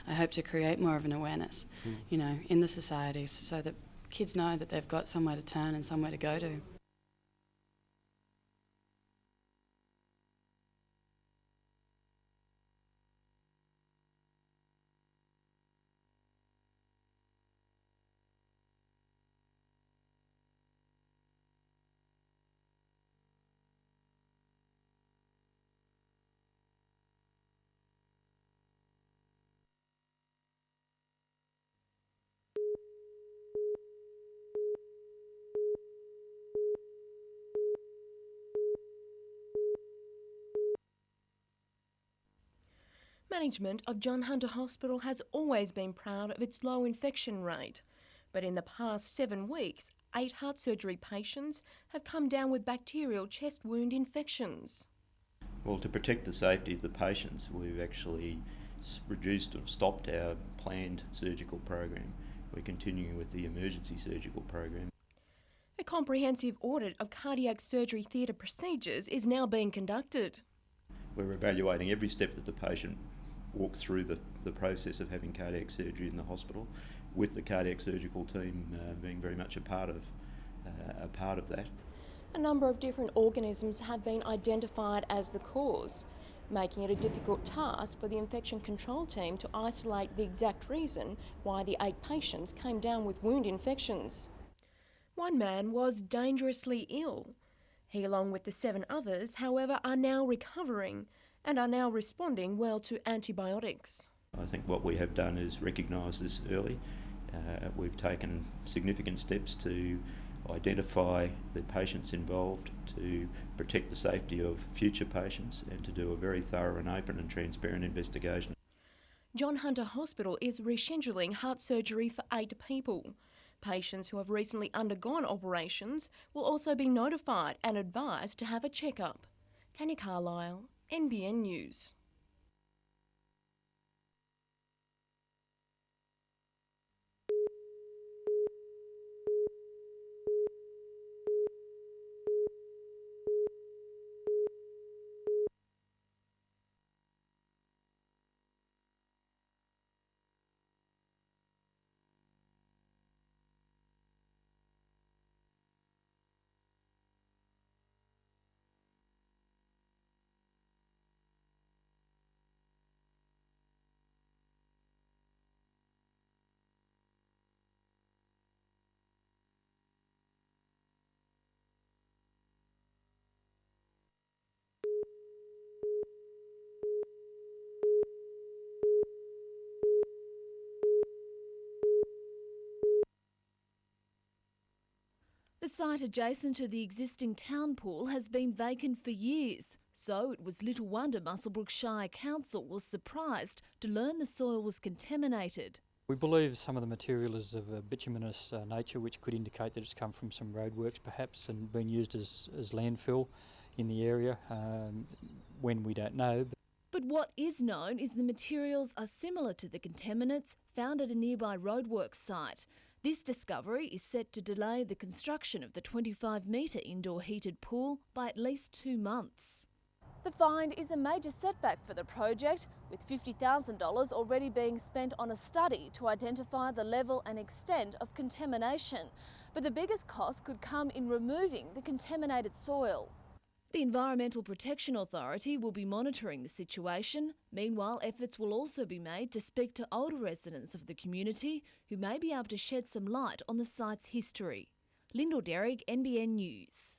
I hope to create more of an awareness, in the society so that kids know that they've got somewhere to turn and somewhere to go to. Management of John Hunter Hospital has always been proud of its low infection rate. But in the past 7 weeks, 8 heart surgery patients have come down with bacterial chest wound infections. Well, to protect the safety of the patients, we've actually reduced or stopped our planned surgical program. We're continuing with the emergency surgical program. A comprehensive audit of cardiac surgery theatre procedures is now being conducted. We're evaluating every step that the patient walks through the process of having cardiac surgery in the hospital, with the cardiac surgical team being very much a part of that. A number of different organisms have been identified as the cause, making it a difficult task for the infection control team to isolate the exact reason why the 8 patients came down with wound infections. One man was dangerously ill. He, along with the 7 others, however, are now recovering and are now responding well to antibiotics. I think what we have done is recognise this early. We've taken significant steps to identify the patients involved, to protect the safety of future patients, and to do a very thorough and open and transparent investigation. John Hunter Hospital is rescheduling heart surgery for 8 people. Patients who have recently undergone operations will also be notified and advised to have a checkup. Tanya Carlisle, NBN News. The site adjacent to the existing town pool has been vacant for years, so it was little wonder Muswellbrook Shire Council was surprised to learn the soil was contaminated. We believe some of the material is of a bituminous nature, which could indicate that it's come from some roadworks perhaps and been used as landfill in the area, when we don't know. But what is known is the materials are similar to the contaminants found at a nearby roadworks site. This discovery is set to delay the construction of the 25-metre indoor heated pool by at least 2 months. The find is a major setback for the project, with $50,000 already being spent on a study to identify the level and extent of contamination. But the biggest cost could come in removing the contaminated soil. The Environmental Protection Authority will be monitoring the situation. Meanwhile, efforts will also be made to speak to older residents of the community who may be able to shed some light on the site's history. Lyndall Derrick, NBN News.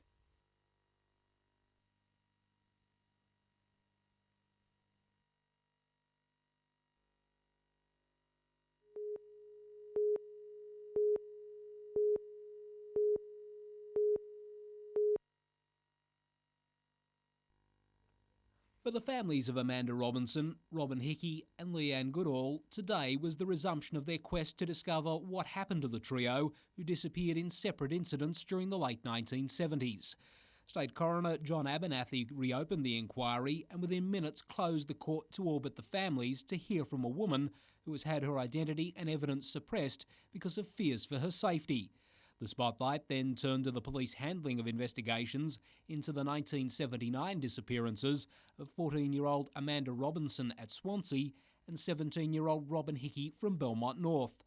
For the families of Amanda Robinson, Robin Hickey and Leanne Goodall, today was the resumption of their quest to discover what happened to the trio who disappeared in separate incidents during the late 1970s. State Coroner John Abernathy reopened the inquiry and within minutes closed the court to orbit the families to hear from a woman who has had her identity and evidence suppressed because of fears for her safety. The spotlight then turned to the police handling of investigations into the 1979 disappearances of 14-year-old Amanda Robinson at Swansea and 17-year-old Robin Hickey from Belmont North.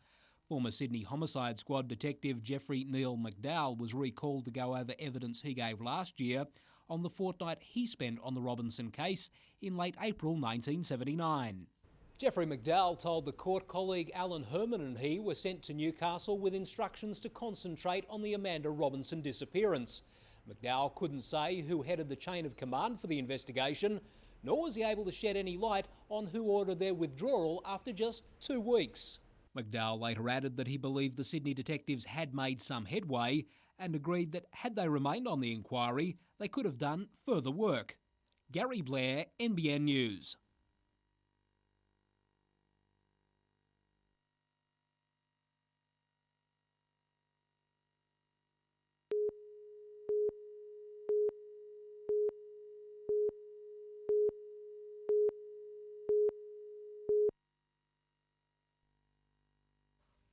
Former Sydney Homicide Squad detective Jeffrey Neil McDowell was recalled to go over evidence he gave last year on the fortnight he spent on the Robinson case in late April 1979. Jeffrey McDowell told the court colleague Alan Herman and he were sent to Newcastle with instructions to concentrate on the Amanda Robinson disappearance. McDowell couldn't say who headed the chain of command for the investigation, nor was he able to shed any light on who ordered their withdrawal after just 2 weeks. McDowell later added that he believed the Sydney detectives had made some headway and agreed that had they remained on the inquiry, they could have done further work. Gary Blair, NBN News.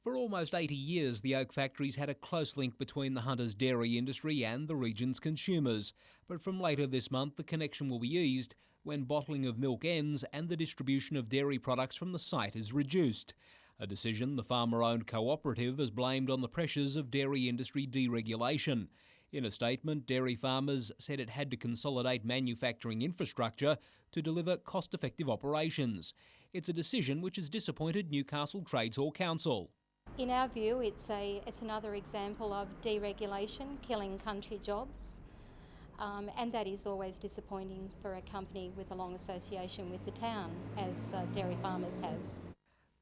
For almost 80 years, the oak factories had a close link between the Hunter's dairy industry and the region's consumers. But from later this month, the connection will be eased when bottling of milk ends and the distribution of dairy products from the site is reduced. A decision the farmer-owned cooperative has blamed on the pressures of dairy industry deregulation. In a statement, dairy farmers said it had to consolidate manufacturing infrastructure to deliver cost-effective operations. It's a decision which has disappointed Newcastle Trades Hall Council. In our view, it's another example of deregulation, killing country jobs, and that is always disappointing for a company with a long association with the town, as Dairy Farmers has.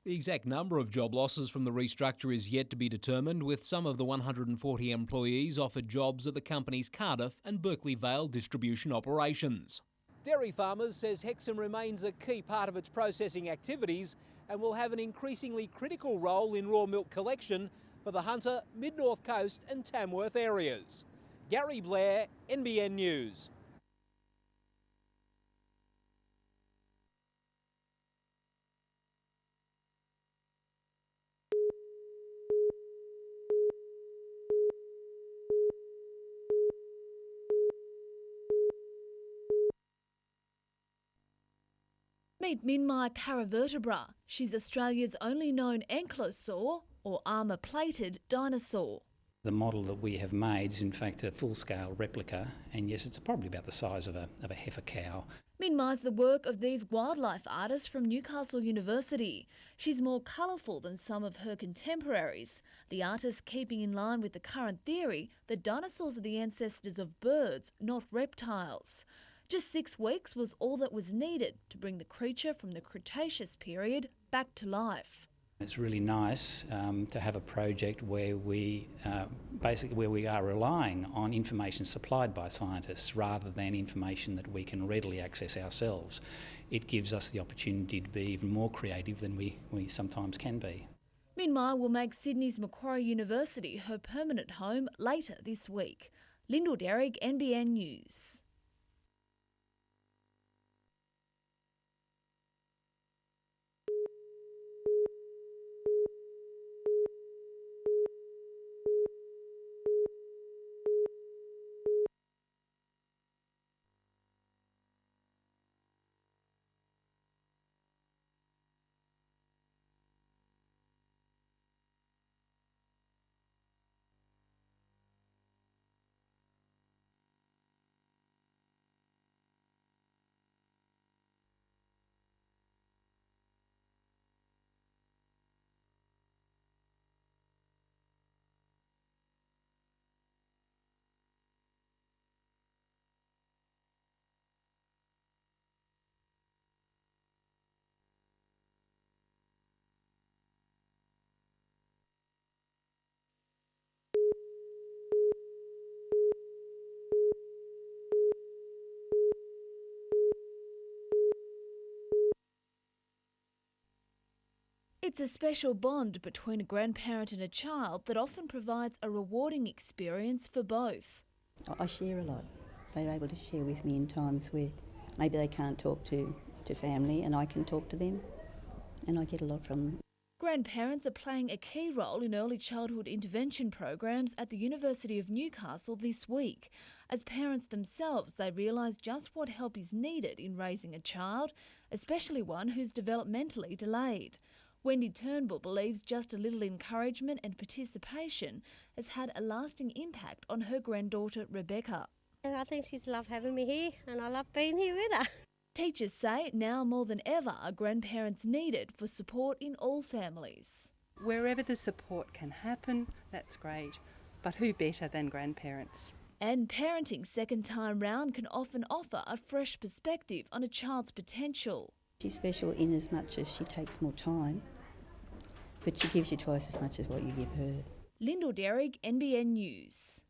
The exact number of job losses from the restructure is yet to be determined, with some of the 140 employees offered jobs at the company's Cardiff and Berkeley Vale distribution operations. Dairy Farmers says Hexham remains a key part of its processing activities and will have an increasingly critical role in raw milk collection for the Hunter, Mid-North Coast and Tamworth areas. Gary Blair, NBN News. Meet Minmai Paravertebra. She's Australia's only known ankylosaur, or armour-plated dinosaur. The model that we have made is in fact a full-scale replica, and yes, it's probably about the size of a heifer cow. Minmai's the work of these wildlife artists from Newcastle University. She's more colourful than some of her contemporaries, the artists keeping in line with the current theory that dinosaurs are the ancestors of birds, not reptiles. Just 6 weeks was all that was needed to bring the creature from the Cretaceous period back to life. It's really nice to have a project where we are relying on information supplied by scientists rather than information that we can readily access ourselves. It gives us the opportunity to be even more creative than we sometimes can be. Minmai will make Sydney's Macquarie University her permanent home later this week. Lyndall Derrick, NBN News. It's a special bond between a grandparent and a child that often provides a rewarding experience for both. I share a lot. They're able to share with me in times where maybe they can't talk to family, and I can talk to them, and I get a lot from them. Grandparents are playing a key role in early childhood intervention programs at the University of Newcastle this week. As parents themselves, they realise just what help is needed in raising a child especially one who's developmentally delayed. Wendy Turnbull believes just a little encouragement and participation has had a lasting impact on her granddaughter Rebecca. I think she's loved having me here and I love being here with her. Teachers say now more than ever are grandparents needed for support in all families. Wherever the support can happen, that's great. But who better than grandparents? And parenting second time round can often offer a fresh perspective on a child's potential. She's special in as much as she takes more time, but she gives you twice as much as what you give her. Lyndall Derrick, NBN News.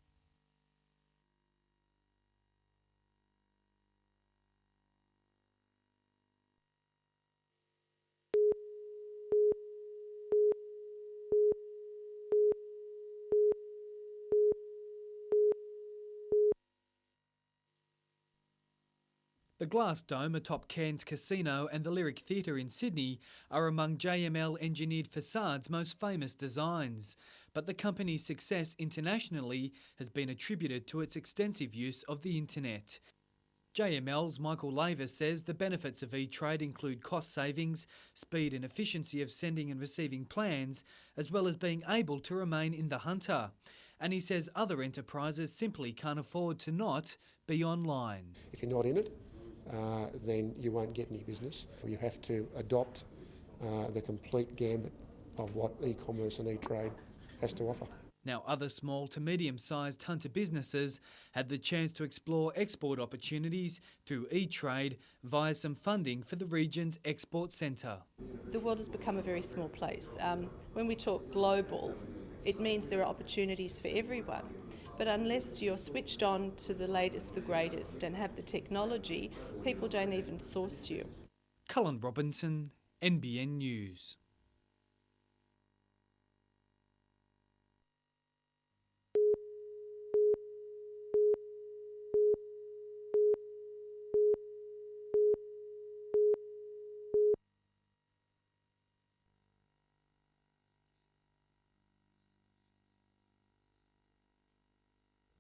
The glass dome atop Cairns Casino and the Lyric Theatre in Sydney are among JML engineered facade's most famous designs, but the company's success internationally has been attributed to its extensive use of the internet. JML's Michael Laver says the benefits of e-trade include cost savings, speed and efficiency of sending and receiving plans, as well as being able to remain in the hunter. And he says other enterprises simply can't afford to not be online. If you're not in it, then you won't get any business. You have to adopt the complete gambit of what e-commerce and e-trade has to offer. Now, other small to medium-sized hunter businesses had the chance to explore export opportunities through e-trade via some funding for the region's export centre. The world has become a very small place. When we talk global, it means there are opportunities for everyone. But unless you're switched on to the latest, the greatest, and have the technology, people don't even source you. Cullen Robinson, NBN News.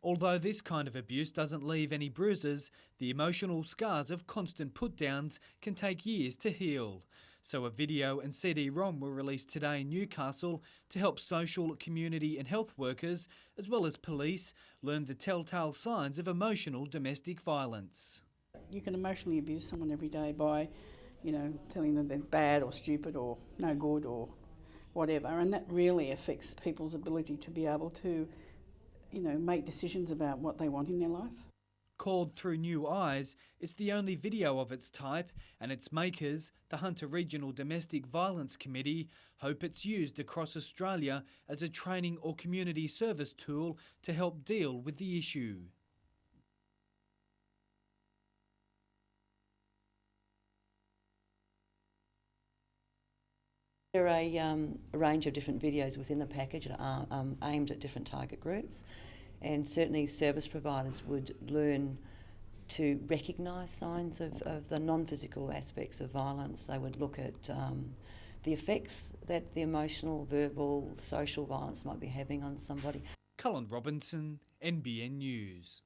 Although this kind of abuse doesn't leave any bruises, the emotional scars of constant put-downs can take years to heal. So a video and CD-ROM were released today in Newcastle to help social, community and health workers, as well as police, learn the telltale signs of emotional domestic violence. You can emotionally abuse someone every day by, telling them they're bad or stupid or no good or whatever, and that really affects people's ability to be able to make decisions about what they want in their life. Called Through New Eyes, it's the only video of its type, and its makers, the Hunter Regional Domestic Violence Committee, hope it's used across Australia as a training or community service tool to help deal with the issue. There are a range of different videos within the package that are aimed at different target groups, and certainly service providers would learn to recognise signs of the non-physical aspects of violence. They would look at the effects that the emotional, verbal, social violence might be having on somebody. Cullen Robinson, NBN News.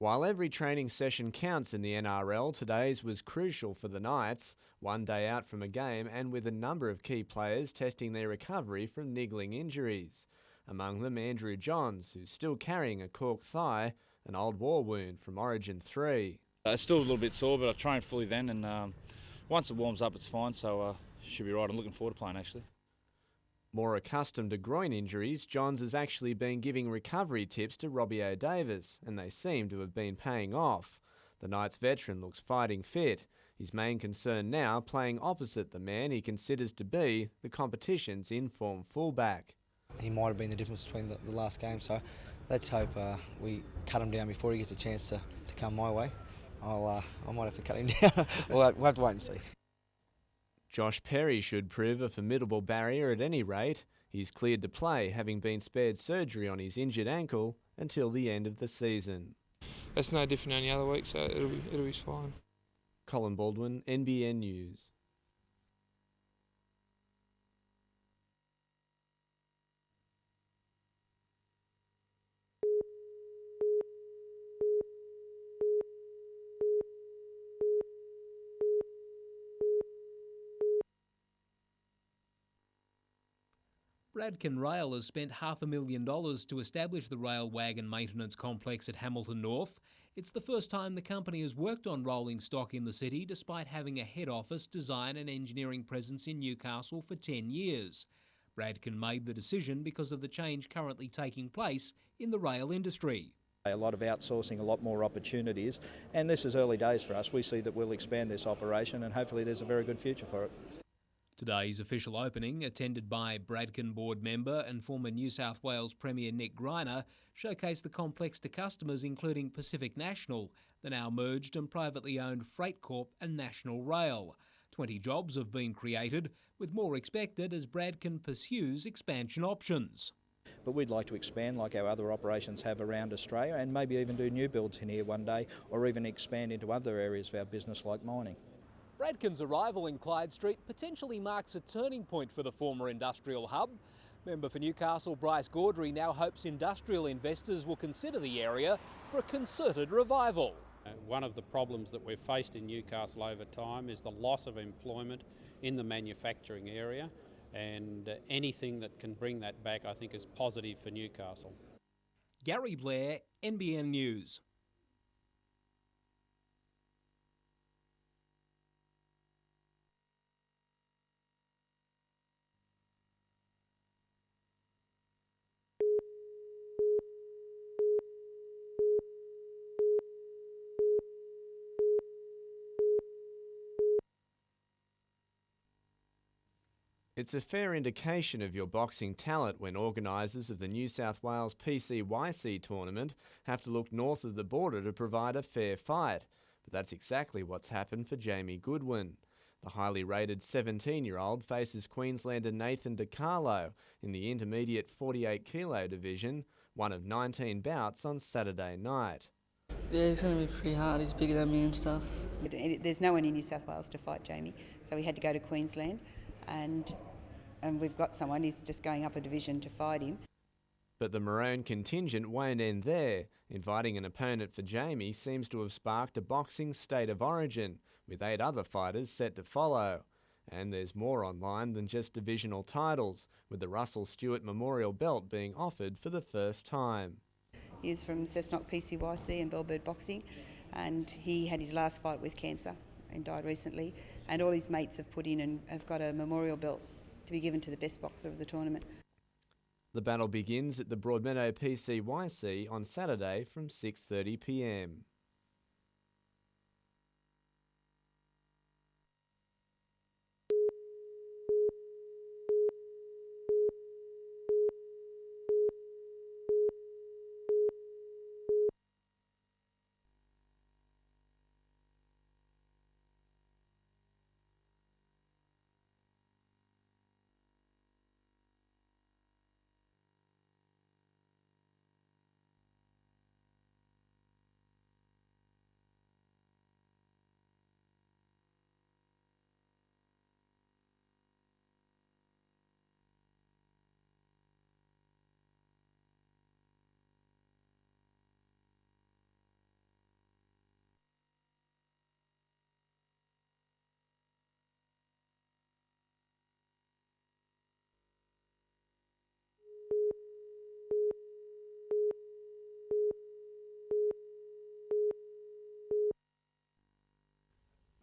While every training session counts in the NRL, today's was crucial for the Knights, one day out from a game and with a number of key players testing their recovery from niggling injuries. Among them Andrew Johns, who's still carrying a cork thigh, an old war wound from Origin 3. It's still a little bit sore, but I trained fully then, and once it warms up, it's fine, so should be right. I'm looking forward to playing, actually. More accustomed to groin injuries, Johns has actually been giving recovery tips to Robbie O'Davis, and they seem to have been paying off. The Knights veteran looks fighting fit. His main concern now playing opposite the man he considers to be the competition's in-form fullback. He might have been the difference between the last game, so let's hope we cut him down before he gets a chance to come my way. I might have to cut him down. We'll have to wait and see. Josh Perry should prove a formidable barrier at any rate. He's cleared to play, having been spared surgery on his injured ankle until the end of the season. That's no different than any other week, so it'll be fine. Colin Baldwin, NBN News. Bradken Rail has spent $500,000 to establish the rail wagon maintenance complex at Hamilton North. It's the first time the company has worked on rolling stock in the city, despite having a head office, design and engineering presence in Newcastle for 10 years. Bradken made the decision because of the change currently taking place in the rail industry. A lot of outsourcing, a lot more opportunities, and this is early days for us. We see that we'll expand this operation and hopefully there's a very good future for it. Today's official opening, attended by Bradken board member and former New South Wales Premier Nick Greiner, showcased the complex to customers including Pacific National, the now merged and privately owned Freight Corp and National Rail. 20 jobs have been created, with more expected as Bradken pursues expansion options. But we'd like to expand like our other operations have around Australia and maybe even do new builds in here one day, or even expand into other areas of our business like mining. Bradken's arrival in Clyde Street potentially marks a turning point for the former industrial hub. Member for Newcastle Bryce Gaudry now hopes industrial investors will consider the area for a concerted revival. One of the problems that we've faced in Newcastle over time is the loss of employment in the manufacturing area, and anything that can bring that back I think is positive for Newcastle. Gary Blair, NBN News. It's a fair indication of your boxing talent when organisers of the New South Wales PCYC tournament have to look north of the border to provide a fair fight. But that's exactly what's happened for Jamie Goodwin. The highly rated 17-year-old faces Queenslander Nathan DiCarlo in the intermediate 48-kilo division, one of 19 bouts on Saturday night. Yeah, it's going to be pretty hard. He's bigger than me and stuff. There's no one in New South Wales to fight Jamie, so we had to go to Queensland. And we've got someone, he's just going up a division to fight him. But the Maroon contingent won't end there. Inviting an opponent for Jamie seems to have sparked a boxing state of origin, with 8 other fighters set to follow. And there's more online than just divisional titles, with the Russell Stewart Memorial Belt being offered for the first time. He's from Cessnock PCYC and Bellbird Boxing, and he had his last fight with cancer and died recently. And all his mates have put in and have got a memorial belt to be given to the best boxer of the tournament. The battle begins at the Broadmeadow PCYC on Saturday from 6:30 p.m.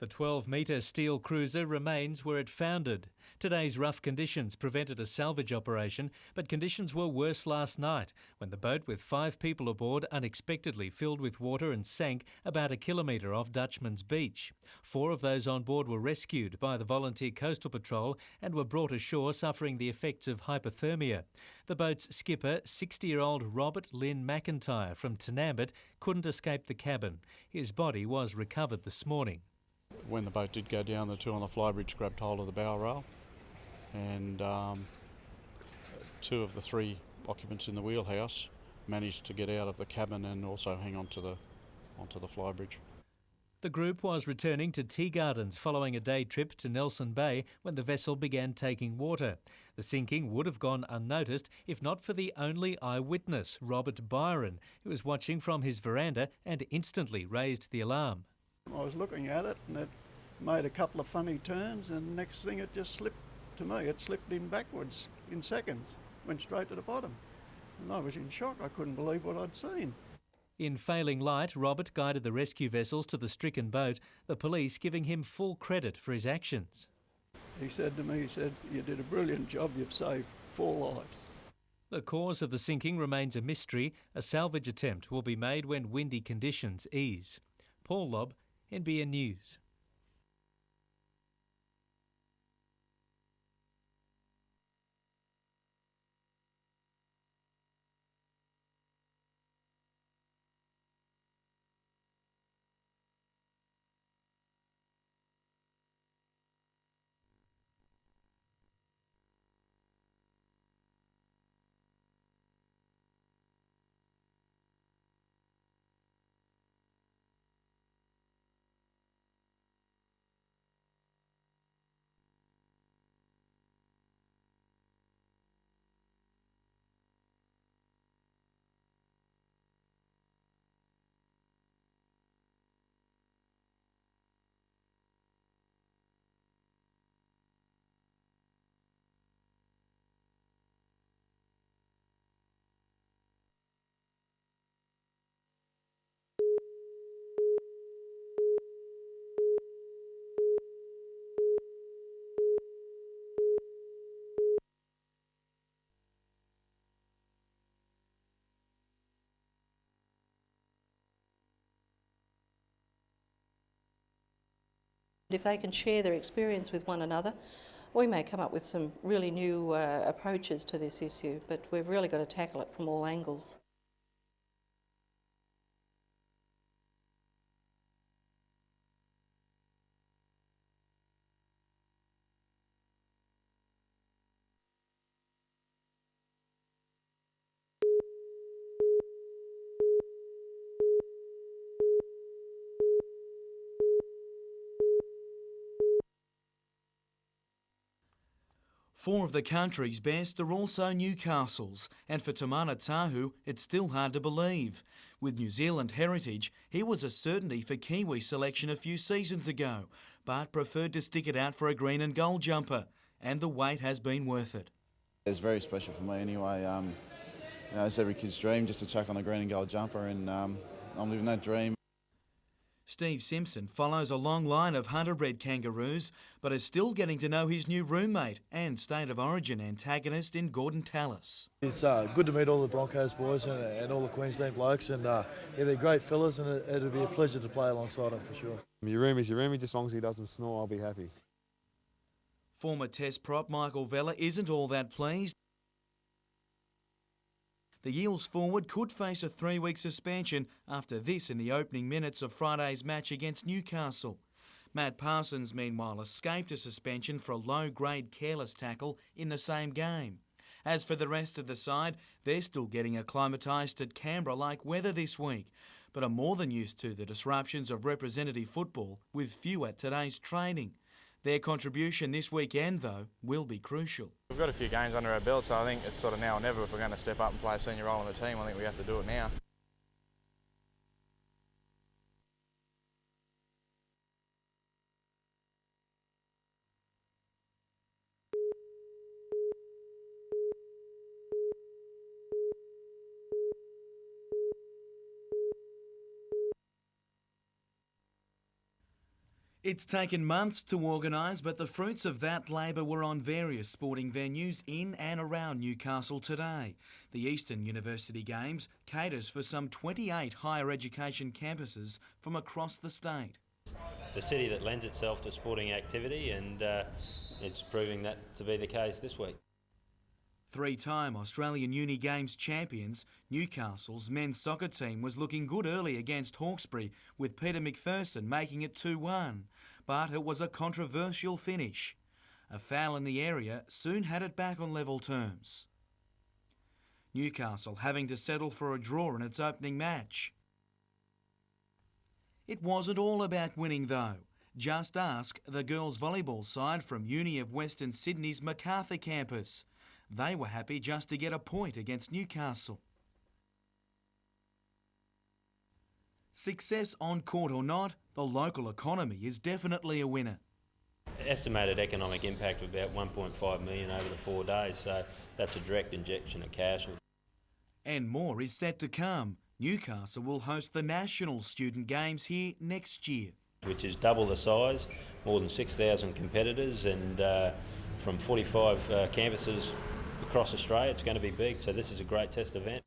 The 12-metre steel cruiser remains where it foundered. Today's rough conditions prevented a salvage operation, but conditions were worse last night when the boat with 5 people aboard unexpectedly filled with water and sank about a kilometre off Dutchman's Beach. 4 of those on board were rescued by the Volunteer Coastal Patrol and were brought ashore suffering the effects of hypothermia. The boat's skipper, 60-year-old Robert Lynn McIntyre from Tanambit, couldn't escape the cabin. His body was recovered this morning. When the boat did go down, the 2 on the flybridge grabbed hold of the bow rail, and 2 of the 3 occupants in the wheelhouse managed to get out of the cabin and also hang onto the flybridge. The group was returning to Tea Gardens following a day trip to Nelson Bay when the vessel began taking water. The sinking would have gone unnoticed if not for the only eyewitness, Robert Byron, who was watching from his veranda and instantly raised the alarm. I was looking at it and it made a couple of funny turns, and next thing it just slipped to me. It slipped in backwards in seconds, went straight to the bottom. And I was in shock. I couldn't believe what I'd seen. In failing light, Robert guided the rescue vessels to the stricken boat, the police giving him full credit for his actions. He said to me, "You did a brilliant job. You've saved 4 lives." The cause of the sinking remains a mystery. A salvage attempt will be made when windy conditions ease. Paul Lobb, NBN News. If they can share their experience with one another, we may come up with some really new approaches to this issue, but we've really got to tackle it from all angles. Four of the country's best are also Newcastle's, and for Tamana Tahu, it's still hard to believe. With New Zealand heritage, he was a certainty for Kiwi selection a few seasons ago, but preferred to stick it out for a green and gold jumper, and the wait has been worth it. It's very special for me anyway. It's every kid's dream just to chuck on a green and gold jumper, and I'm living that dream. Steve Simpson follows a long line of hunter-bred kangaroos, but is still getting to know his new roommate and State of Origin antagonist in Gordon Tallis. It's good to meet all the Broncos boys and all the Queensland blokes, and they're great fellas, and it'll be a pleasure to play alongside them for sure. Your roomie's your roomie, just as long as he doesn't snore, I'll be happy. Former Test prop Michael Vella isn't all that pleased. The Eels forward could face a 3-week suspension after this in the opening minutes of Friday's match against Newcastle. Matt Parsons, meanwhile, escaped a suspension for a low-grade careless tackle in the same game. As for the rest of the side, they're still getting acclimatised at Canberra-like weather this week, but are more than used to the disruptions of representative football, with few at today's training. Their contribution this weekend, though, will be crucial. We've got a few games under our belt, so I think it's sort of now or never if we're going to step up and play a senior role in the team. I think we have to do it now. It's taken months to organise, but the fruits of that labour were on various sporting venues in and around Newcastle today. The Eastern University Games caters for some 28 higher education campuses from across the state. It's a city that lends itself to sporting activity, and it's proving that to be the case this week. Three-time Australian Uni Games champions, Newcastle's men's soccer team was looking good early against Hawkesbury, with Peter McPherson making it 2-1. But it was a controversial finish. A foul in the area soon had it back on level terms. Newcastle having to settle for a draw in its opening match. It wasn't all about winning though. Just ask the girls' volleyball side from Uni of Western Sydney's Macarthur campus. They were happy just to get a point against Newcastle. Success on court or not, the local economy is definitely a winner. Estimated economic impact of about 1.5 million over the 4 days, so that's a direct injection of cash. And more is set to come. Newcastle will host the National Student Games here next year. Which is double the size, more than 6,000 competitors, and from 45 campuses across Australia. It's going to be big, so this is a great test event.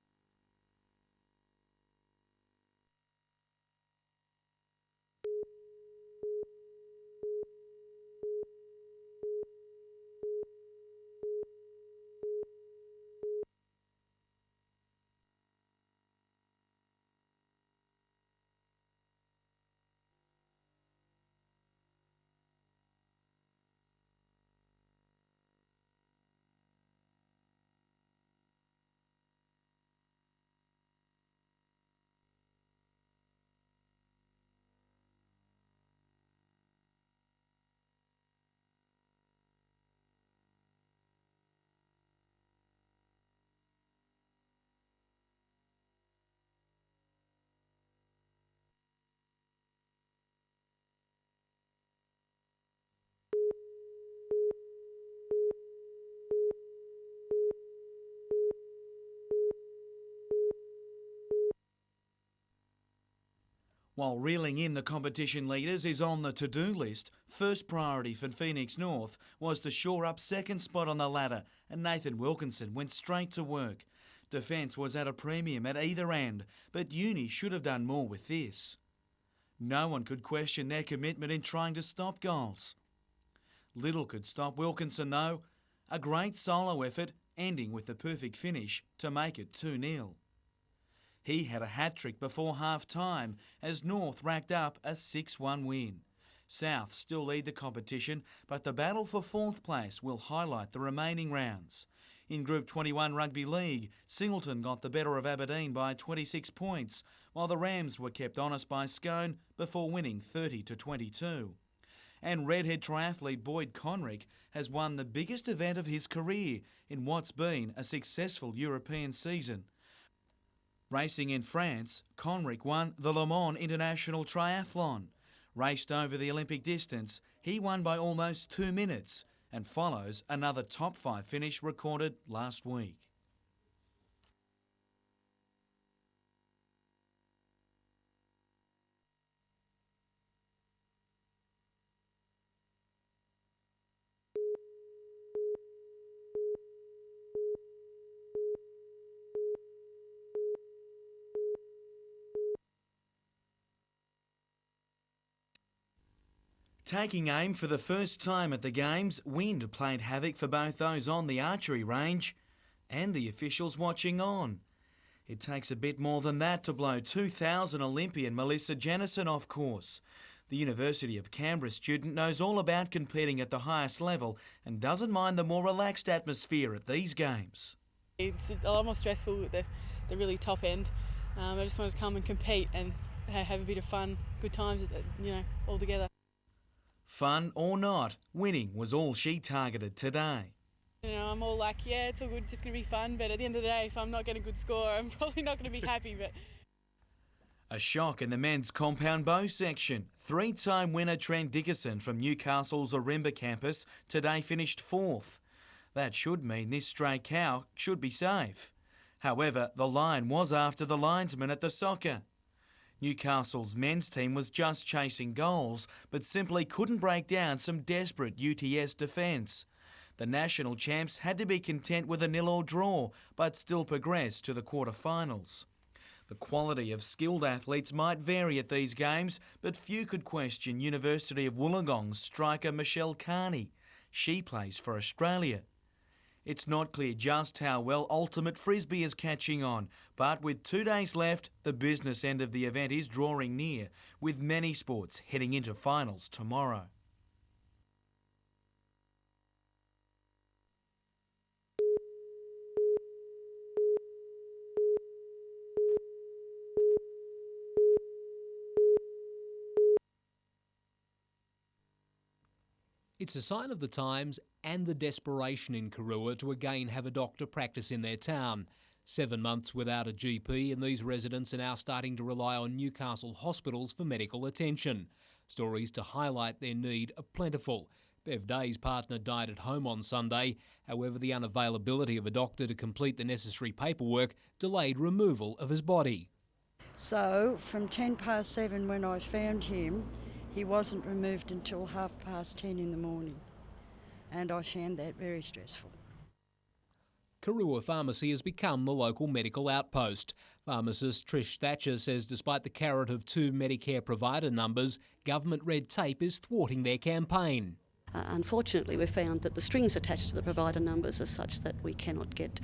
While reeling in the competition leaders is on the to-do list, first priority for Phoenix North was to shore up second spot on the ladder, and Nathan Wilkinson went straight to work. Defence was at a premium at either end, but Uni should have done more with this. No one could question their commitment in trying to stop goals. Little could stop Wilkinson though. A great solo effort, ending with the perfect finish to make it 2-0. He had a hat-trick before half-time as North racked up a 6-1 win. South still lead the competition, but the battle for fourth place will highlight the remaining rounds. In Group 21 Rugby League, Singleton got the better of Aberdeen by 26 points, while the Rams were kept honest by Scone before winning 30-22. And redhead triathlete Boyd Conrick has won the biggest event of his career in what's been a successful European season. Racing in France, Conrick won the Le Mans International Triathlon. Raced over the Olympic distance, he won by almost 2 minutes and follows another top 5 finish recorded last week. Taking aim for the first time at the Games, wind played havoc for both those on the archery range and the officials watching on. It takes a bit more than that to blow 2000 Olympian Melissa Jennison off course. The University of Canberra student knows all about competing at the highest level and doesn't mind the more relaxed atmosphere at these Games. It's a lot more stressful at the really top end. I just wanted to come and compete and have a bit of fun, good times, all together. Fun or not, winning was all she targeted today. I'm all like, yeah, it's all good, just going to be fun, but at the end of the day, if I'm not getting a good score, I'm probably not going to be happy. But a shock in the men's compound bow section. Three-time winner Trent Dickerson from Newcastle's Orimba campus today finished 4th. That should mean this stray cow should be safe. However, the line was after the linesman at the soccer. Newcastle's men's team was just chasing goals, but simply couldn't break down some desperate UTS defence. The national champs had to be content with a 0-0 draw, but still progressed to the quarter-finals. The quality of skilled athletes might vary at these games, but few could question University of Wollongong's striker Michelle Carney. She plays for Australia. It's not clear just how well ultimate frisbee is catching on, but with 2 days left, the business end of the event is drawing near, with many sports heading into finals tomorrow. It's a sign of the times and the desperation in Karua to again have a doctor practice in their town. 7 months without a GP, and these residents are now starting to rely on Newcastle hospitals for medical attention. Stories to highlight their need are plentiful. Bev Day's partner died at home on Sunday. However, the unavailability of a doctor to complete the necessary paperwork delayed removal of his body. So, from 7:10 when I found him, he wasn't removed until 10:30 in the morning, and I found that very stressful. Karua Pharmacy has become the local medical outpost. Pharmacist Trish Thatcher says despite the carrot of 2 Medicare provider numbers, government red tape is thwarting their campaign. Unfortunately, we've found that the strings attached to the provider numbers are such that we cannot get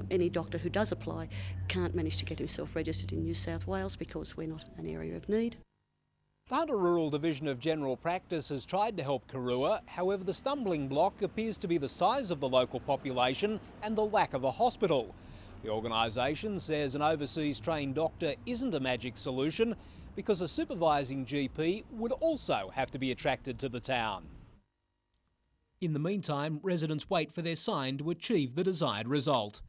any doctor who does apply can't manage to get himself registered in New South Wales because we're not an area of need. The Hunter Rural Division of General Practice has tried to help Karua. However, the stumbling block appears to be the size of the local population and the lack of a hospital. The organisation says an overseas trained doctor isn't a magic solution because a supervising GP would also have to be attracted to the town. In the meantime, residents wait for their sign to achieve the desired result.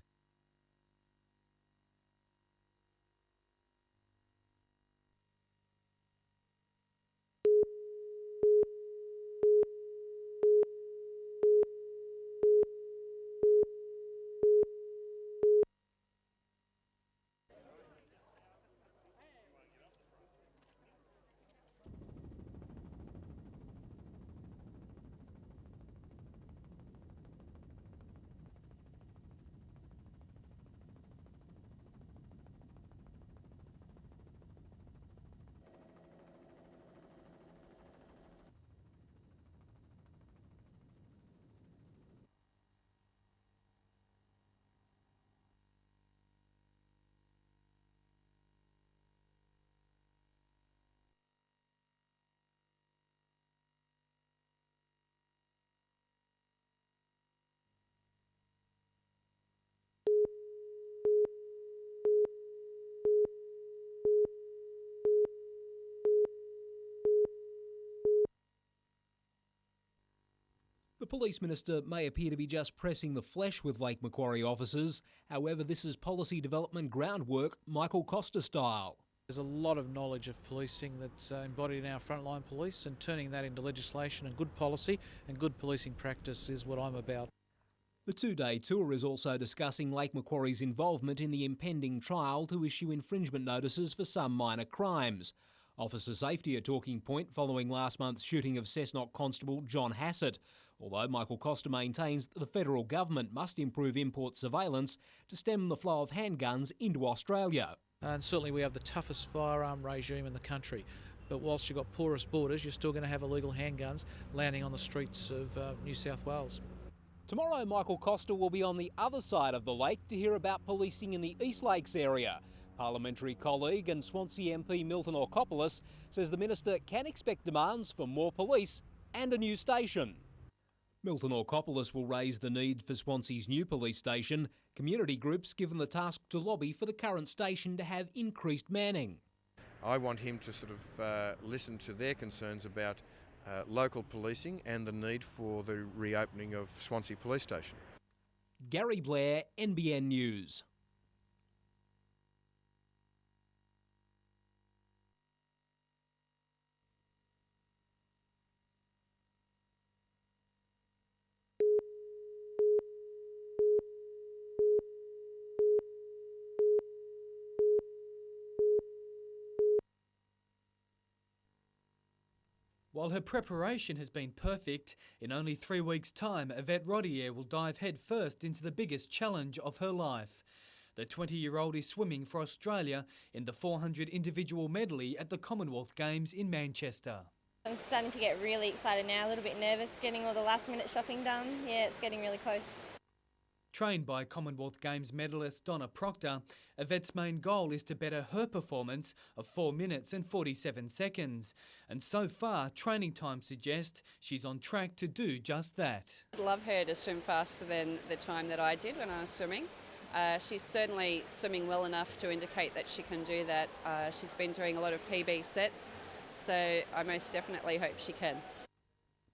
The Police Minister may appear to be just pressing the flesh with Lake Macquarie officers. However, this is policy development groundwork, Michael Costa style. There's a lot of knowledge of policing that's embodied in our frontline police, and turning that into legislation and good policy and good policing practice is what I'm about. The 2-day tour is also discussing Lake Macquarie's involvement in the impending trial to issue infringement notices for some minor crimes. Officer safety a talking point following last month's shooting of Cessnock Constable John Hassett, although Michael Costa maintains that the federal government must improve import surveillance to stem the flow of handguns into Australia. And certainly we have the toughest firearm regime in the country, but whilst you've got porous borders, you're still going to have illegal handguns landing on the streets of New South Wales. Tomorrow, Michael Costa will be on the other side of the lake to hear about policing in the East Lakes area. Parliamentary colleague and Swansea MP Milton Orkopoulos says the minister can expect demands for more police and a new station. Milton Orkopoulos will raise the need for Swansea's new police station. Community groups given the task to lobby for the current station to have increased manning. I want him to sort of listen to their concerns about local policing and the need for the reopening of Swansea Police Station. Gary Blair, NBN News. While her preparation has been perfect, in only 3 weeks' time, Yvette Rodier will dive headfirst into the biggest challenge of her life. The 20-year-old is swimming for Australia in the 400 individual medley at the Commonwealth Games in Manchester. I'm starting to get really excited now, a little bit nervous getting all the last-minute shopping done. Yeah, it's getting really close. Trained by Commonwealth Games medalist Donna Proctor, Yvette's main goal is to better her performance of 4 minutes and 47 seconds. And so far, training time suggests she's on track to do just that. I'd love her to swim faster than the time that I did when I was swimming. She's certainly swimming well enough to indicate that she can do that. She's been doing a lot of PB sets, so I most definitely hope she can.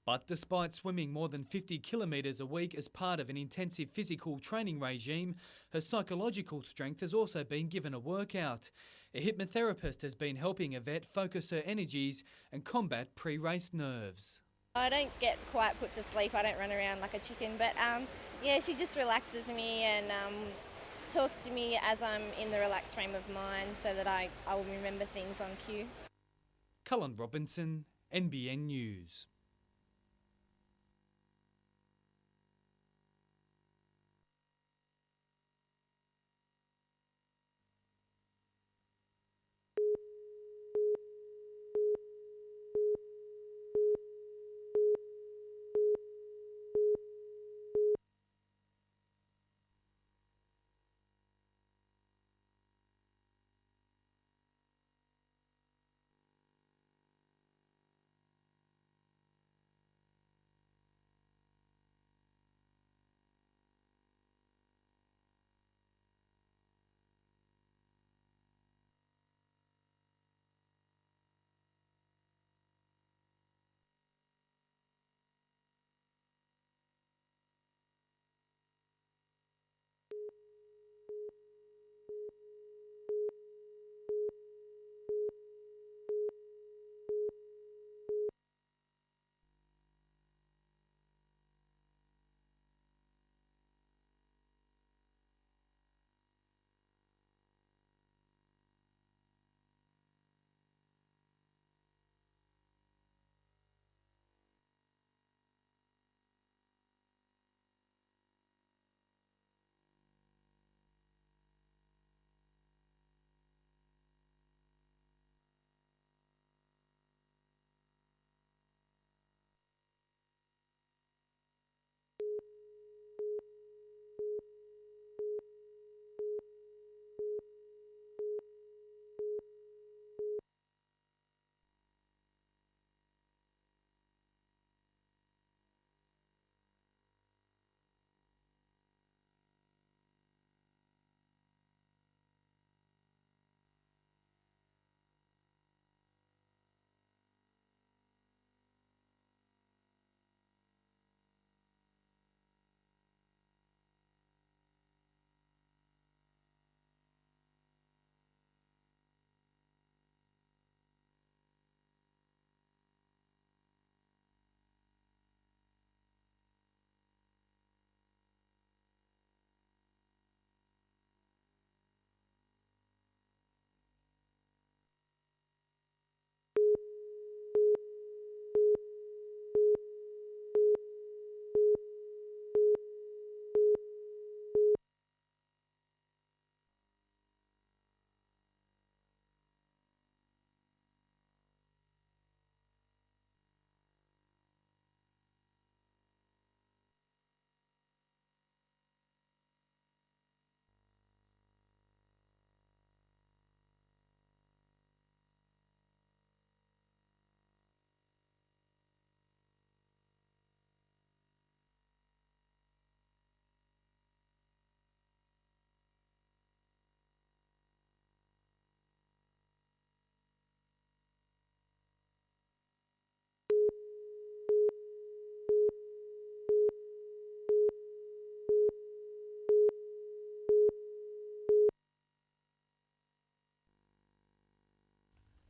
But despite swimming more than 50 kilometres a week as part of an intensive physical training regime, her psychological strength has also been given a workout. A hypnotherapist has been helping Yvette focus her energies and combat pre-race nerves. I don't get quite put to sleep, I don't run around like a chicken, but yeah, she just relaxes me and talks to me as I'm in the relaxed frame of mind so that I will remember things on cue. Cullen Robinson, NBN News.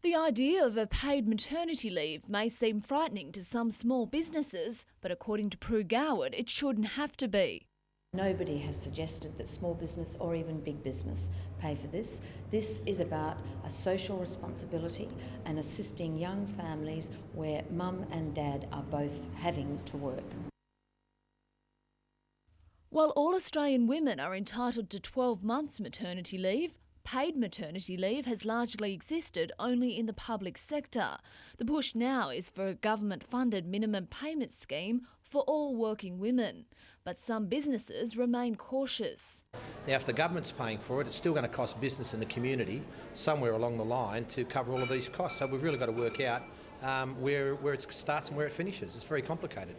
The idea of a paid maternity leave may seem frightening to some small businesses, but according to Prue Goward, it shouldn't have to be. Nobody has suggested that small business or even big business pay for this. This is about a social responsibility and assisting young families where mum and dad are both having to work. While all Australian women are entitled to 12 months maternity leave, paid maternity leave has largely existed only in the public sector. The push now is for a government-funded minimum payment scheme for all working women. But some businesses remain cautious. Now, if the government's paying for it, it's still going to cost business in the community somewhere along the line to cover all of these costs. So we've really got to work out where it starts and where it finishes. It's very complicated.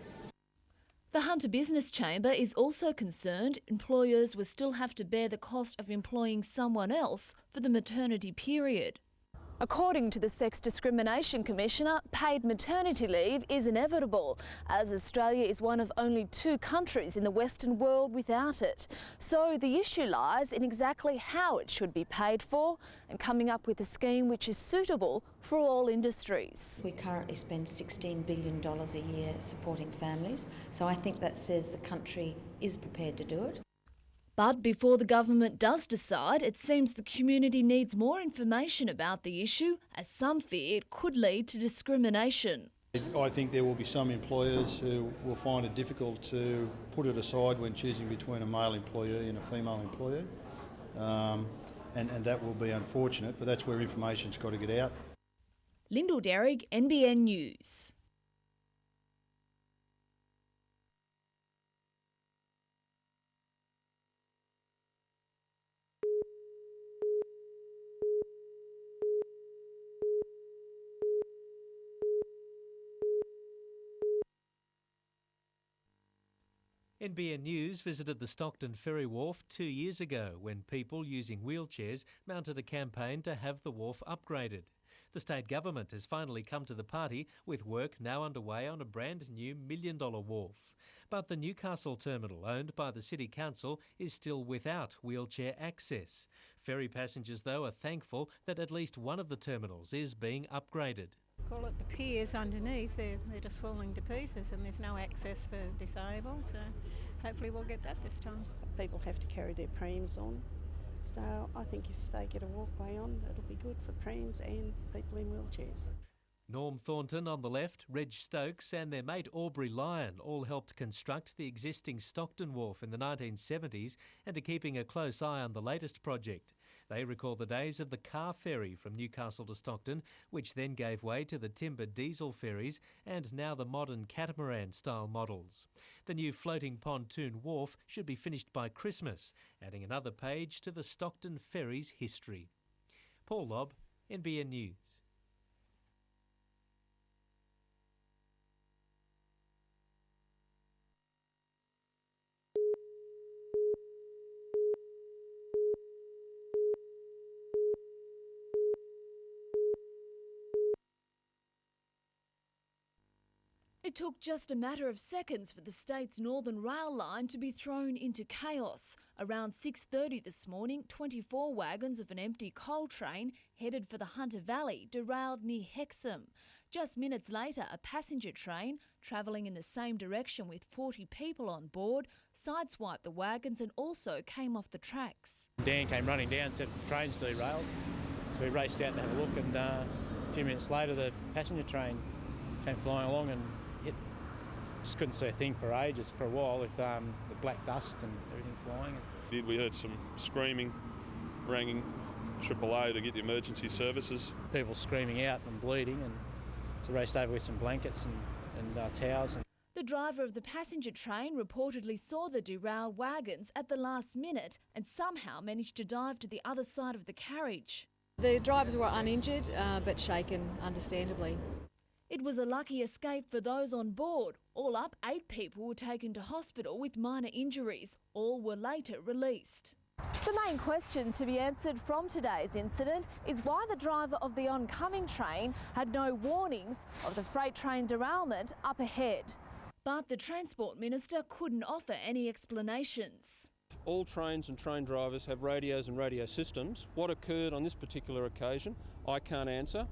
The Hunter Business Chamber is also concerned employers will still have to bear the cost of employing someone else for the maternity period. According to the Sex Discrimination Commissioner, paid maternity leave is inevitable, as Australia is one of only 2 countries in the Western world without it. So the issue lies in exactly how it should be paid for and coming up with a scheme which is suitable for all industries. We currently spend $16 billion a year supporting families, so I think that says the country is prepared to do it. But before the government does decide, it seems the community needs more information about the issue, as some fear it could lead to discrimination. I think there will be some employers who will find it difficult to put it aside when choosing between a male employee and a female employee. And that will be unfortunate, but that's where information's got to get out. Lyndall Derrick, NBN News. NBN News visited the Stockton Ferry Wharf 2 years ago when people using wheelchairs mounted a campaign to have the wharf upgraded. The state government has finally come to the party with work now underway on a brand new $1 million wharf. But the Newcastle terminal, owned by the City Council, is still without wheelchair access. Ferry passengers, though, are thankful that at least one of the terminals is being upgraded. Call it the piers underneath, they're just falling to pieces and there's no access for disabled, so hopefully we'll get that this time. People have to carry their prams on, so I think if they get a walkway on, it'll be good for prams and people in wheelchairs. Norm Thornton on the left, Reg Stokes and their mate Aubrey Lyon all helped construct the existing Stockton Wharf in the 1970s and are keeping a close eye on the latest project. They recall the days of the car ferry from Newcastle to Stockton, which then gave way to the timber diesel ferries and now the modern catamaran-style models. The new floating pontoon wharf should be finished by Christmas, adding another page to the Stockton ferry's history. Paul Lobb, NBN News. It took just a matter of seconds for the state's Northern Rail line to be thrown into chaos. Around 6:30 this morning, 24 wagons of an empty coal train headed for the Hunter Valley derailed near Hexham. Just minutes later, a passenger train, travelling in the same direction with 40 people on board, sideswiped the wagons and also came off the tracks. Dan came running down and said the train's derailed, so we raced out and had a look, and a few minutes later the passenger train came flying along and hit. Just couldn't see a thing for ages, for a while, with the black dust and everything flying. We heard some screaming, ringing AAA to get the emergency services. People screaming out and bleeding, and so raced over with some blankets and towels. The driver of the passenger train reportedly saw the derailed wagons at the last minute and somehow managed to dive to the other side of the carriage. The drivers were uninjured but shaken, understandably. It was a lucky escape for those on board. All up, 8 people were taken to hospital with minor injuries. All were later released. The main question to be answered from today's incident is why the driver of the oncoming train had no warnings of the freight train derailment up ahead. But the Transport Minister couldn't offer any explanations. All trains and train drivers have radios and radio systems. What occurred on this particular occasion, I can't answer.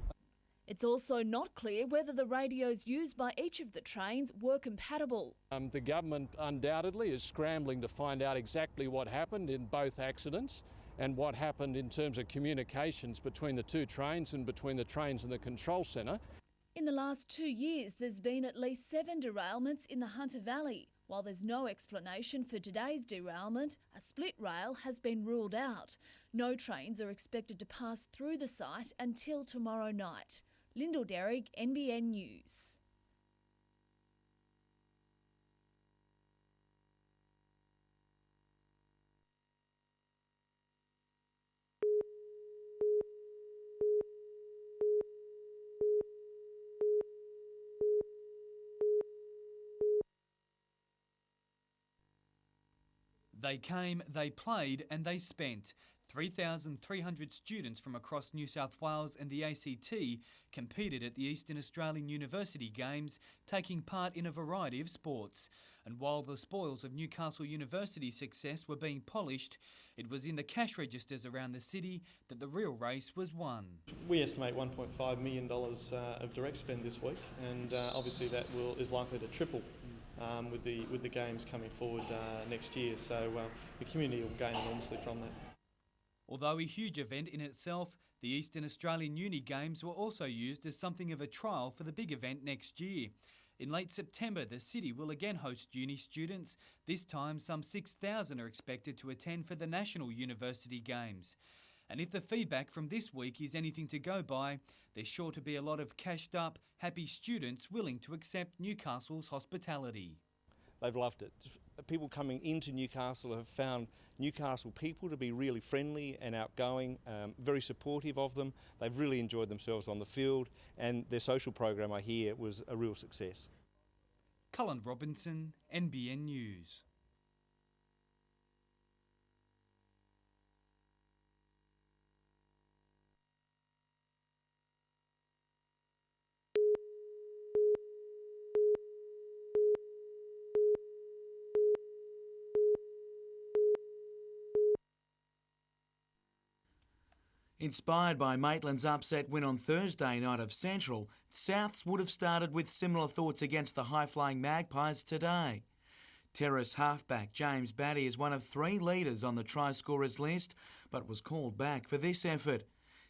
It's also not clear whether the radios used by each of the trains were compatible. The government undoubtedly is scrambling to find out exactly what happened in both accidents and what happened in terms of communications between the two trains and between the trains and the control centre. In the last 2 years, there's been at least 7 derailments in the Hunter Valley. While there's no explanation for today's derailment, a split rail has been ruled out. No trains are expected to pass through the site until tomorrow night. Lyndall Derrick, NBN News. They came, they played and they spent. 3,300 students from across New South Wales and the ACT competed at the Eastern Australian University Games, taking part in a variety of sports. And while the spoils of Newcastle University's success were being polished, it was in the cash registers around the city that the real race was won. We estimate $1.5 million of direct spend this week, and obviously that is likely to triple with the games coming forward next year. So the community will gain enormously from that. Although a huge event in itself, the Eastern Australian Uni Games were also used as something of a trial for the big event next year. In late September, the city will again host uni students. This time, some 6,000 are expected to attend for the National University Games. And if the feedback from this week is anything to go by, there's sure to be a lot of cashed up, happy students willing to accept Newcastle's hospitality. They've loved it. People coming into Newcastle have found Newcastle people to be really friendly and outgoing, very supportive of them. They've really enjoyed themselves on the field, and their social program, I hear, was a real success. Cullen Robinson, NBN News. Inspired by Maitland's upset win on Thursday night of Central, Souths would have started with similar thoughts against the high-flying Magpies today. Torres halfback James Batty is one of 3 leaders on the try scorers list, but was called back for this effort.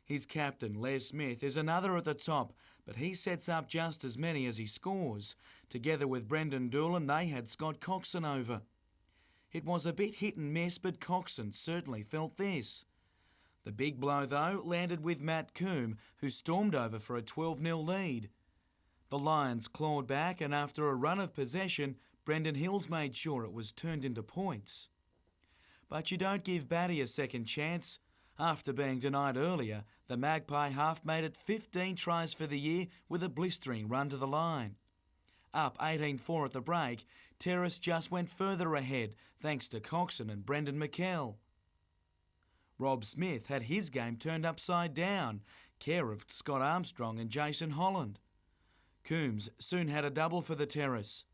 His captain, Les Smith, is another at the top, but he sets up just as many as he scores. Together with Brendan Doolan, they had Scott Coxon over. It was a bit hit and miss, but Coxon certainly felt this. The big blow, though, landed with Matt Coombe, who stormed over for a 12-0 lead. The Lions clawed back, and after a run of possession, Brendan Hills made sure it was turned into points. But you don't give Batty a second chance. After being denied earlier, the Magpie half made it 15 tries for the year with a blistering run to the line. Up 18-4 at the break, Torres just went further ahead thanks to Coxon and Brendan McKell. Rob Smith had his game turned upside down, care of Scott Armstrong and Jason Holland. Coombs soon had a double for the Terrace.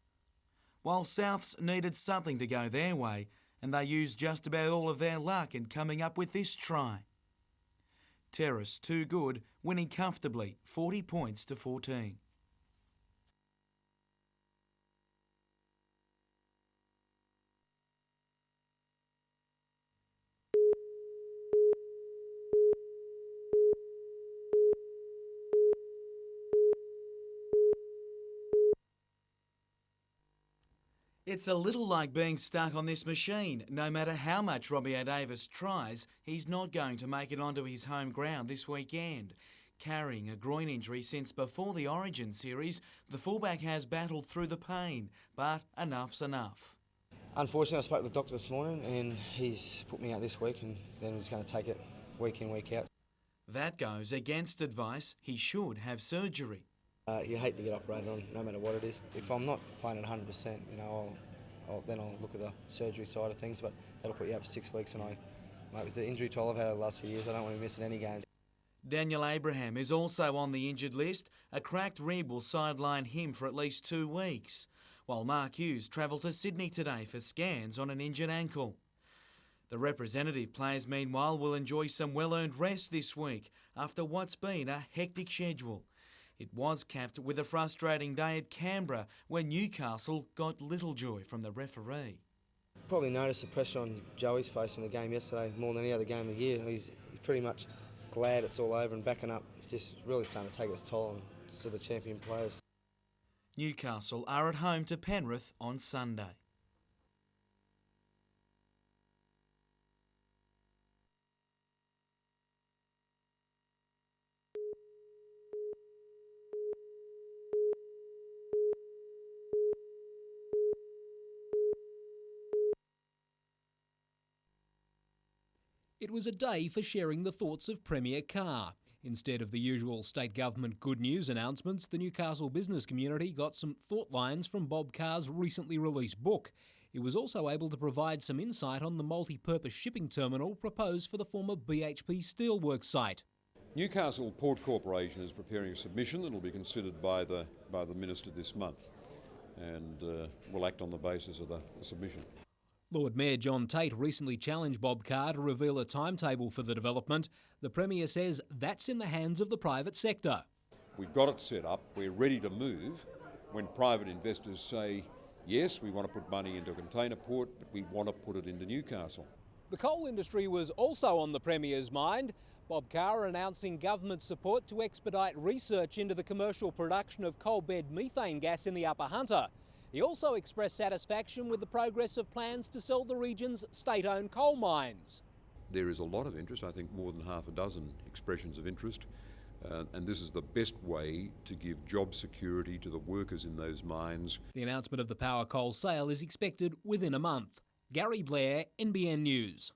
While Souths needed something to go their way, and they used just about all of their luck in coming up with this try. Terrace too good, winning comfortably, 40 points to 14. It's a little like being stuck on this machine. No matter how much Robbie Davis tries, he's not going to make it onto his home ground this weekend. Carrying a groin injury since before the Origin series, the fullback has battled through the pain, but enough's enough. Unfortunately, I spoke to the doctor this morning and he's put me out this week, and then he's going to take it week in, week out. That goes against advice. He should have surgery. You hate to get operated on, no matter what it is. If I'm not playing at 100%, then I'll look at the surgery side of things, but that'll put you out for 6 weeks, and mate, with the injury toll I've had over the last few years, I don't want to be missing any games. Daniel Abraham is also on the injured list. A cracked rib will sideline him for at least 2 weeks, while Mark Hughes travelled to Sydney today for scans on an injured ankle. The representative players, meanwhile, will enjoy some well-earned rest this week after what's been a hectic schedule. It was capped with a frustrating day at Canberra where Newcastle got little joy from the referee. Probably noticed the pressure on Joey's face in the game yesterday more than any other game of the year. He's pretty much glad it's all over and backing up, just really starting to take its toll on to the champion players. Newcastle are at home to Penrith on Sunday. It was a day for sharing the thoughts of Premier Carr. Instead of the usual state government good news announcements, the Newcastle business community got some thought lines from Bob Carr's recently released book. He was also able to provide some insight on the multi-purpose shipping terminal proposed for the former BHP Steelworks site. Newcastle Port Corporation is preparing a submission that will be considered by the Minister this month, and will act on the basis of the submission. Lord Mayor John Tate recently challenged Bob Carr to reveal a timetable for the development. The Premier says that's in the hands of the private sector. We've got it set up, we're ready to move when private investors say, yes, we want to put money into a container port, but we want to put it into Newcastle. The coal industry was also on the Premier's mind. Bob Carr announcing government support to expedite research into the commercial production of coal bed methane gas in the Upper Hunter. He also expressed satisfaction with the progress of plans to sell the region's state-owned coal mines. There is a lot of interest, I think more than half a dozen expressions of interest, and this is the best way to give job security to the workers in those mines. The announcement of the power coal sale is expected within a month. Gary Blair, NBN News.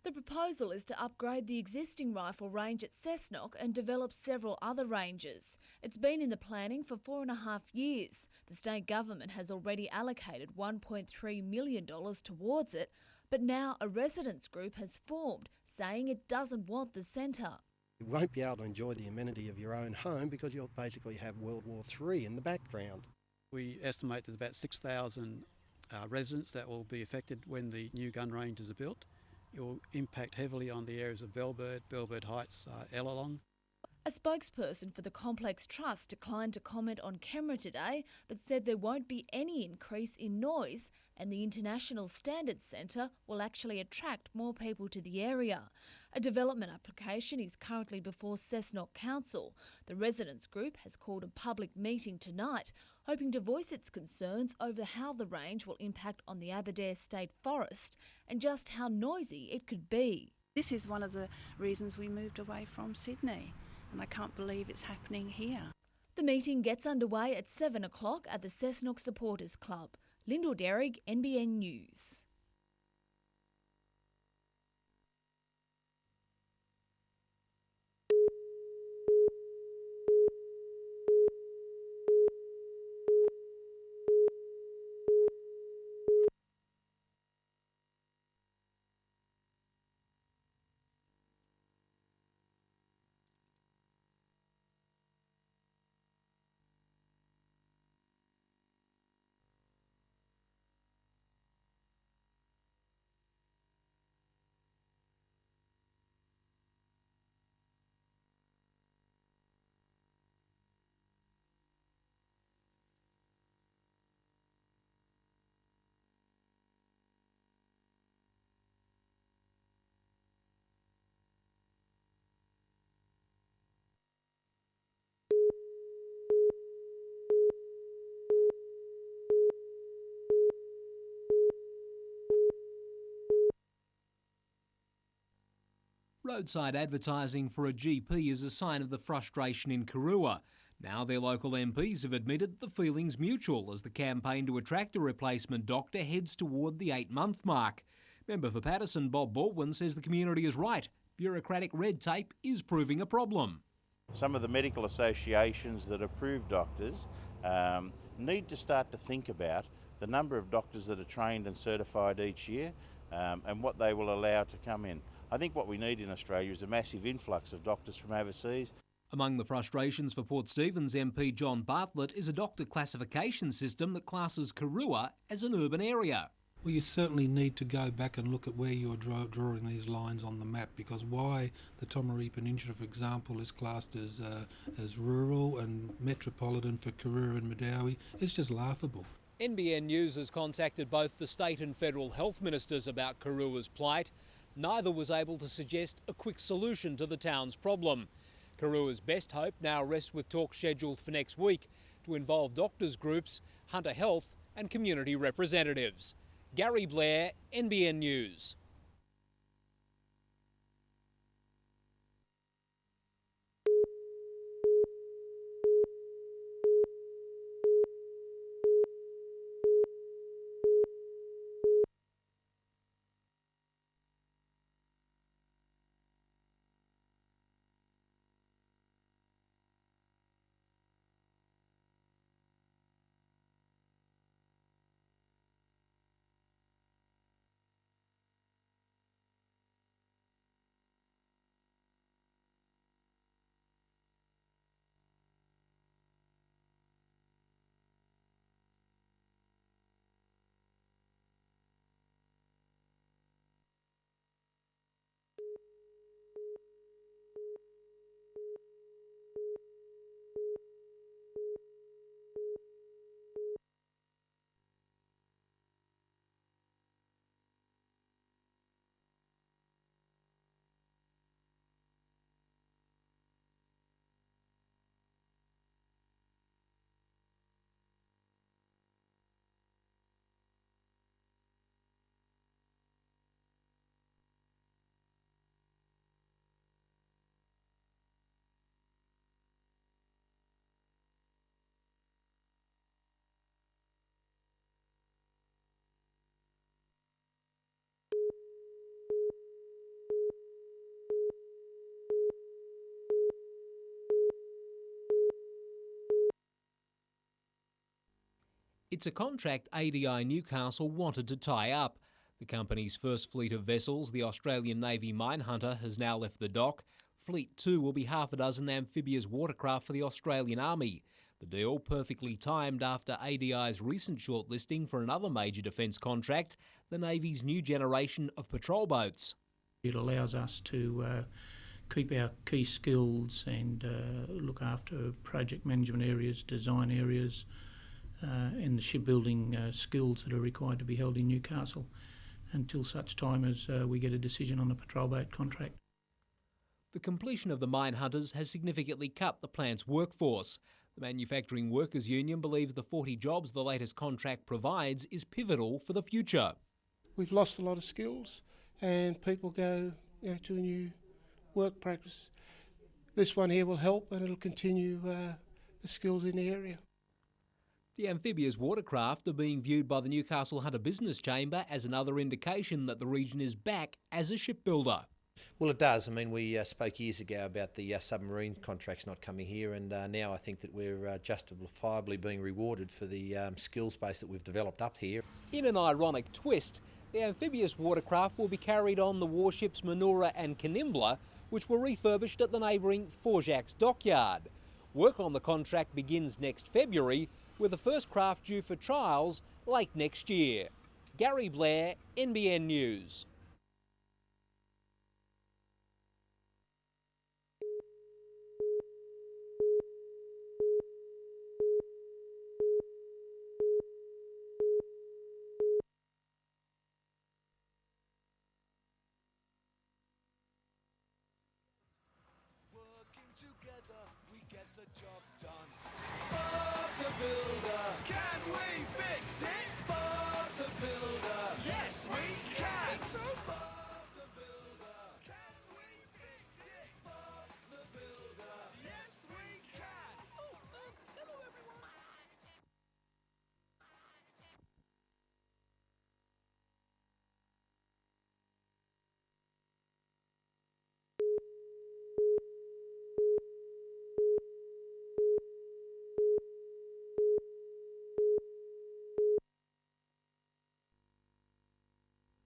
The proposal is to upgrade the existing rifle range at Cessnock and develop several other ranges. It's been in the planning for 4.5 years. The state government has already allocated $1.3 million towards it, but now a residents group has formed, saying it doesn't want the centre. You won't be able to enjoy the amenity of your own home because you'll basically have World War III in the background. We estimate there's about 6,000 residents that will be affected when the new gun ranges are built. It will impact heavily on the areas of Bellbird Heights, Ellalong. A spokesperson for the Complex Trust declined to comment on camera today, but said there won't be any increase in noise and the International Standards Centre will actually attract more people to the area. A development application is currently before Cessnock Council. The residents group has called a public meeting tonight, hoping to voice its concerns over how the range will impact on the Aberdare State Forest and just how noisy it could be. This is one of the reasons we moved away from Sydney, and I can't believe it's happening here. The meeting gets underway at 7 o'clock at the Cessnock Supporters Club. Lyndall Derrick, NBN News. Roadside advertising for a GP is a sign of the frustration in Karua. Now their local MPs have admitted the feeling's mutual as the campaign to attract a replacement doctor heads toward the 8-month mark. Member for Patterson Bob Baldwin says the community is right. Bureaucratic red tape is proving a problem. Some of the medical associations that approve doctors need to start to think about the number of doctors that are trained and certified each year and what they will allow to come in. I think what we need in Australia is a massive influx of doctors from overseas. Among the frustrations for Port Stephens MP John Bartlett is a doctor classification system that classes Karua as an urban area. Well, you certainly need to go back and look at where you're drawing these lines on the map, because why the Tomaree Peninsula, for example, is classed as rural and metropolitan for Karura and Madawi is just laughable. NBN News has contacted both the state and federal health ministers about Karua's plight. Neither was able to suggest a quick solution to the town's problem. Karua's best hope now rests with talks scheduled for next week to involve doctors' groups, Hunter Health and community representatives. Gary Blair, NBN News. It's a contract ADI Newcastle wanted to tie up. The company's first fleet of vessels, the Australian Navy Minehunter, has now left the dock. Fleet 2 will be half a dozen amphibious watercraft for the Australian Army. The deal perfectly timed after ADI's recent shortlisting for another major defence contract, the Navy's new generation of patrol boats. It allows us to keep our key skills and look after project management areas, design areas, and the shipbuilding skills that are required to be held in Newcastle until such time as we get a decision on the patrol boat contract. The completion of the Minehunters has significantly cut the plant's workforce. The Manufacturing Workers Union believes the 40 jobs the latest contract provides is pivotal for the future. We've lost a lot of skills and people go to a new work practice. This one here will help and it'll continue the skills in the area. The amphibious watercraft are being viewed by the Newcastle Hunter Business Chamber as another indication that the region is back as a shipbuilder. Well, it does. I mean, we spoke years ago about the submarine contracts not coming here, and now I think that we're justifiably being rewarded for the skills base that we've developed up here. In an ironic twist, the amphibious watercraft will be carried on the warships Manoora and Canimbla, which were refurbished at the neighbouring Forjax dockyard. Work on the contract begins next February, with the first craft due for trials late next year. Gary Blair, NBN News.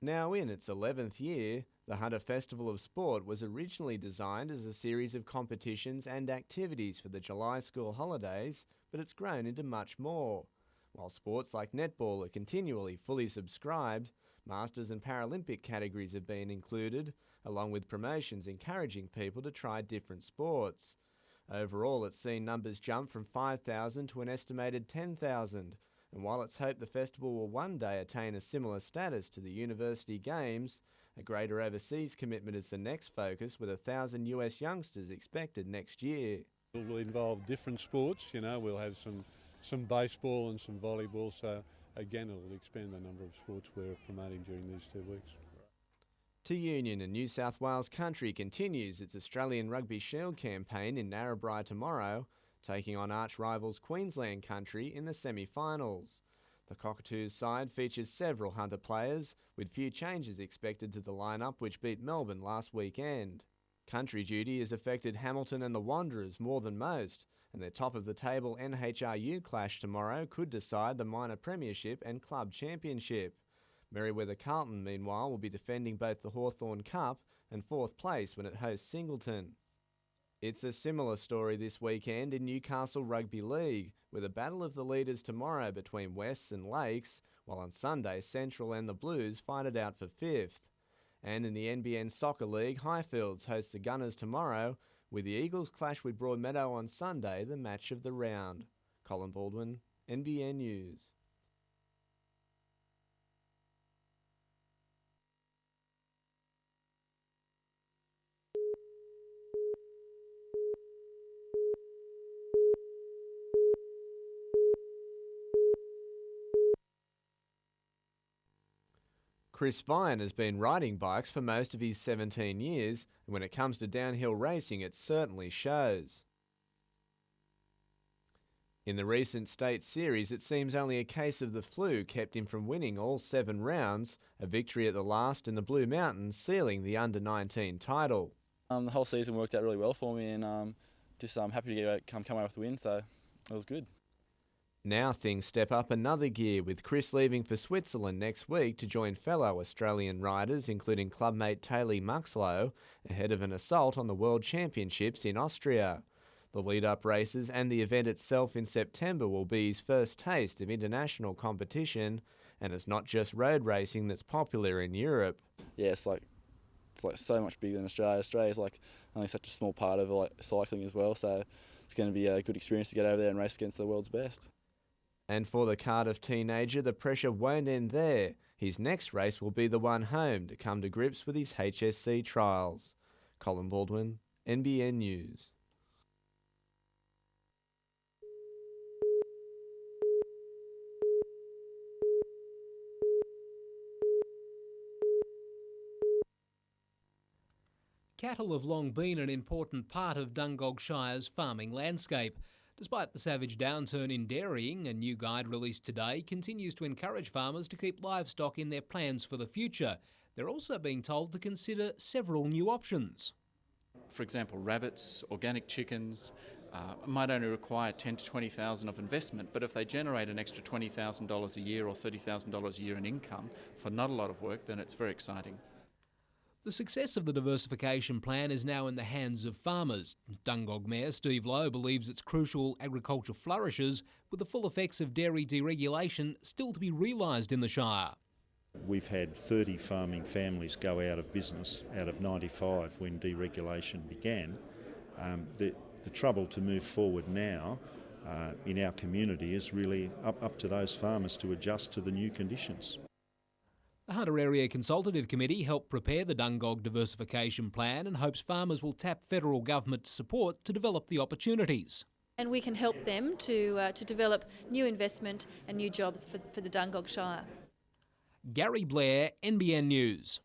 Now in its 11th year, The Hunter Festival of Sport was originally designed as a series of competitions and activities for the July school holidays, but it's grown into much more. While sports like netball are continually fully subscribed, Masters and Paralympic categories have been included, along with promotions encouraging people to try different sports. Overall, it's seen numbers jump from 5,000 to an estimated 10,000, and while it's hoped the festival will one day attain a similar status to the University Games, a greater overseas commitment is the next focus, with 1,000 US youngsters expected next year. It will involve different sports, we'll have some baseball and some volleyball, so again it'll expand the number of sports we're promoting during these 2 weeks. To Union and New South Wales Country continues its Australian Rugby Shield campaign in Narrabri tomorrow, taking on arch-rivals Queensland Country in the semi-finals. The Cockatoos side features several Hunter players, with few changes expected to the lineup which beat Melbourne last weekend. Country duty has affected Hamilton and the Wanderers more than most, and their top-of-the-table NHRU clash tomorrow could decide the minor premiership and club championship. Merewether Carlton, meanwhile, will be defending both the Hawthorn Cup and 4th place when it hosts Singleton. It's a similar story this weekend in Newcastle Rugby League, with a battle of the leaders tomorrow between Wests and Lakes, while on Sunday Central and the Blues fight it out for 5th. And in the NBN Soccer League, Highfields host the Gunners tomorrow, with the Eagles clash with Broadmeadow on Sunday, the match of the round. Colin Baldwin, NBN News. Chris Vine has been riding bikes for most of his 17 years, and when it comes to downhill racing, it certainly shows. In the recent state series, it seems only a case of the flu kept him from winning all 7 rounds, a victory at the last in the Blue Mountains sealing the under-19 title. The whole season worked out really well for me, and I'm happy to come away with the win, so it was good. Now things step up another gear, with Chris leaving for Switzerland next week to join fellow Australian riders, including clubmate Taylor Muxlow, ahead of an assault on the World Championships in Austria. The lead-up races and the event itself in September will be his first taste of international competition, and it's not just road racing that's popular in Europe. Yeah, it's like so much bigger than Australia. Australia's only such a small part of cycling as well, so it's going to be a good experience to get over there and race against the world's best. And for the Cardiff teenager, the pressure won't end there. His next race will be the one home to come to grips with his HSC trials. Colin Baldwin, NBN News. Cattle have long been an important part of Dungog Shire's farming landscape. Despite the savage downturn in dairying, a new guide released today continues to encourage farmers to keep livestock in their plans for the future. They're also being told to consider several new options. For example, rabbits, organic chickens might only require $10,000 to $20,000 of investment, but if they generate an extra $20,000 a year or $30,000 a year in income for not a lot of work, then it's very exciting. The success of the diversification plan is now in the hands of farmers. Dungog Mayor Steve Lowe believes its crucial agriculture flourishes, with the full effects of dairy deregulation still to be realised in the Shire. We've had 30 farming families go out of business out of 95 when deregulation began. The trouble to move forward now in our community is really up to those farmers to adjust to the new conditions. The Hunter Area Consultative Committee helped prepare the Dungog Diversification Plan and hopes farmers will tap federal government support to develop the opportunities. And we can help them to develop new investment and new jobs for the Dungog Shire. Gary Blair, NBN News.